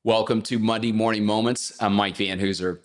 Welcome to Monday Morning Moments. I'm Mike Van Hooser.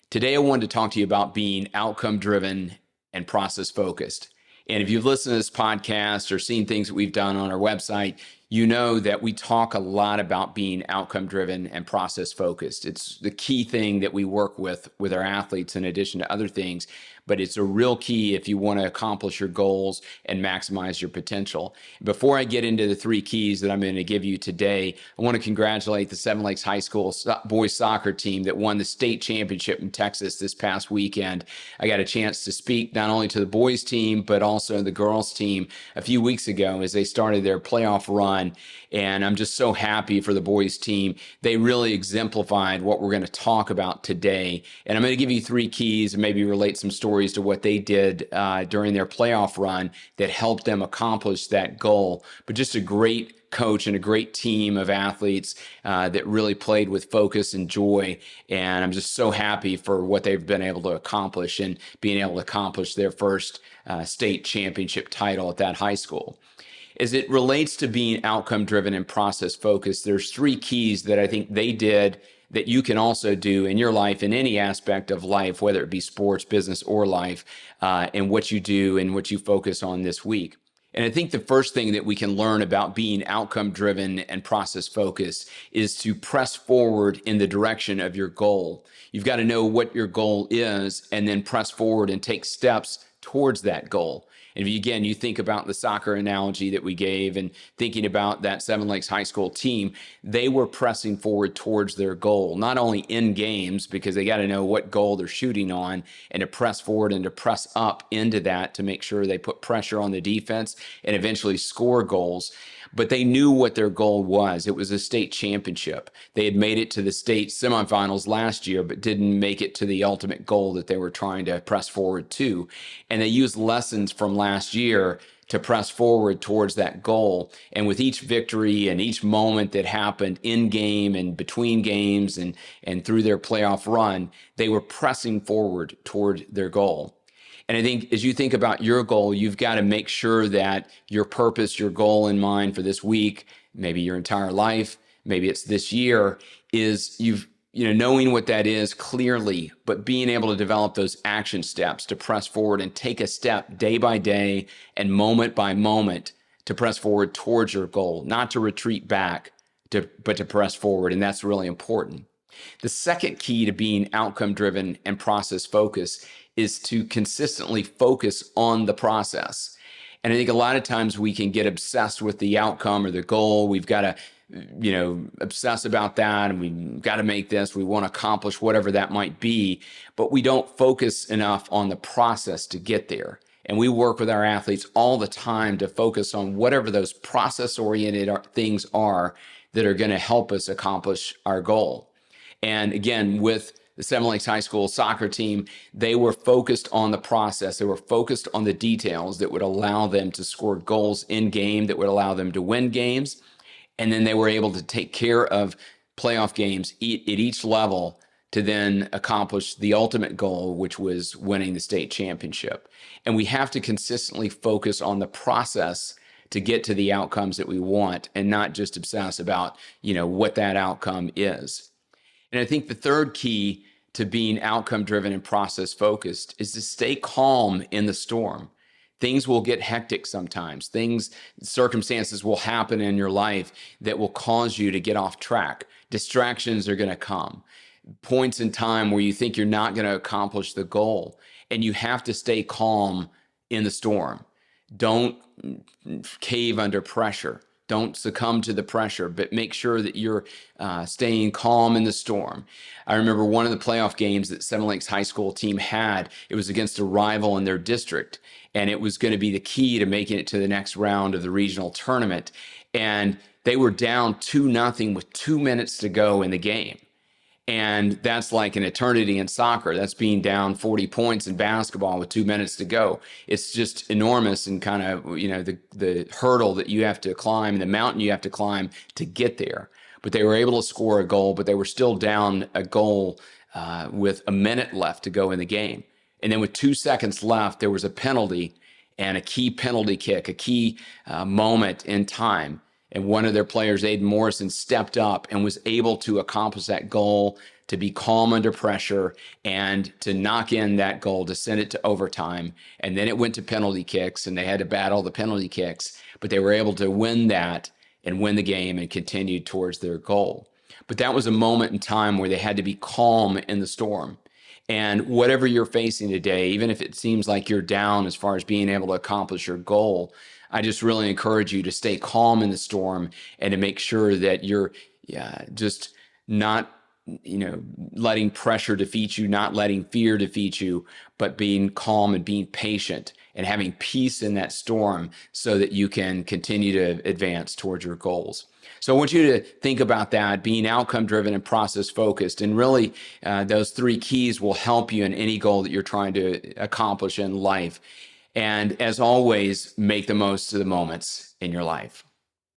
Today, I wanted to talk to you about being outcome driven and process focused. And if you've listened to this podcast or seen things that we've done on our website, you know that we talk a lot about being outcome driven and process focused. It's the key thing that we work with our athletes in addition to other things, but it's a real key if you want to accomplish your goals and maximize your potential. Before I get into the three keys that I'm going to give you today, I want to congratulate the Seven Lakes High School boys soccer team that won the state championship in Texas this past weekend. I got a chance to speak not only to the boys team, but also the girls team a few weeks ago as they started their playoff run. And I'm just so happy for the boys team. They really exemplified what we're going to talk about today. And I'm going to give you three keys and maybe relate some stories to what they did during their playoff run that helped them accomplish that goal. But just a great coach and a great team of athletes that really played with focus and joy. And I'm just so happy for what they've been able to accomplish and being able to accomplish their first state championship title at that high school. As it relates to being outcome driven and process focused, there's three keys that I think they did that you can also do in your life, in any aspect of life, whether it be sports, business, or life, and what you do and what you focus on this week. And I think the first thing that we can learn about being outcome driven and process focused is to press forward in the direction of your goal. You've got to know what your goal is and then press forward and take steps towards that goal. And again, you think about the soccer analogy that we gave and thinking about that Seven Lakes High School team, they were pressing forward towards their goal, not only in games, because they got to know what goal they're shooting on and to press forward and to press up into that to make sure they put pressure on the defense and eventually score goals. But they knew what their goal was. It was a state championship. They had made it to the state semifinals last year, but didn't make it to the ultimate goal that they were trying to press forward to. And they used lessons from last year to press forward towards that goal. And with each victory and each moment that happened in game and between games and through their playoff run, they were pressing forward toward their goal. And I think as you think about your goal, you've got to make sure that your purpose, your goal in mind for this week, maybe your entire life, maybe it's this year, is knowing what that is clearly, but being able to develop those action steps to press forward and take a step day by day and moment by moment to press forward towards your goal, not to retreat back, but to press forward. And that's really important. The second key to being outcome driven and process focused is to consistently focus on the process. And I think a lot of times we can get obsessed with the outcome or the goal. We've got to, obsess about that, and we've got to make this. We want to accomplish whatever that might be, but we don't focus enough on the process to get there. And we work with our athletes all the time to focus on whatever those process-oriented things are that are going to help us accomplish our goal. And again, with the Seven Lakes High School soccer team, they were focused on the process. They were focused on the details that would allow them to score goals in game, that would allow them to win games. And then they were able to take care of playoff games at each level to then accomplish the ultimate goal, which was winning the state championship. And we have to consistently focus on the process to get to the outcomes that we want and not just obsess about, what that outcome is. And I think the third key to being outcome driven and process focused is to stay calm in the storm. Things will get hectic sometimes. Circumstances will happen in your life that will cause you to get off track. Distractions are going to come. Points in time where you think you're not going to accomplish the goal. And you have to stay calm in the storm. Don't cave under pressure. Don't succumb to the pressure, but make sure that you're staying calm in the storm. I remember one of the playoff games that Seven Lakes High School team had. It was against a rival in their district, and it was going to be the key to making it to the next round of the regional tournament. And they were down 2-0 with 2 minutes to go in the game. And that's like an eternity in soccer. That's being down 40 points in basketball with 2 minutes to go. It's just enormous and kind of, the hurdle that you have to climb, the mountain you have to climb to get there. But they were able to score a goal, but they were still down a goal with a minute left to go in the game. And then with 2 seconds left, there was a penalty and a key penalty kick, a key moment in time. And one of their players, Aiden Morrison, stepped up and was able to accomplish that goal, to be calm under pressure, and to knock in that goal, to send it to overtime. And then it went to penalty kicks, and they had to battle the penalty kicks, but they were able to win that and win the game and continue towards their goal. But that was a moment in time where they had to be calm in the storm. And whatever you're facing today, even if it seems like you're down as far as being able to accomplish your goal, I just really encourage you to stay calm in the storm and to make sure that you're just not letting pressure defeat you, not letting fear defeat you, but being calm and being patient and having peace in that storm so that you can continue to advance towards your goals. So I want you to think about that, being outcome driven and process focused. And really, those three keys will help you in any goal that you're trying to accomplish in life. And as always, make the most of the moments in your life.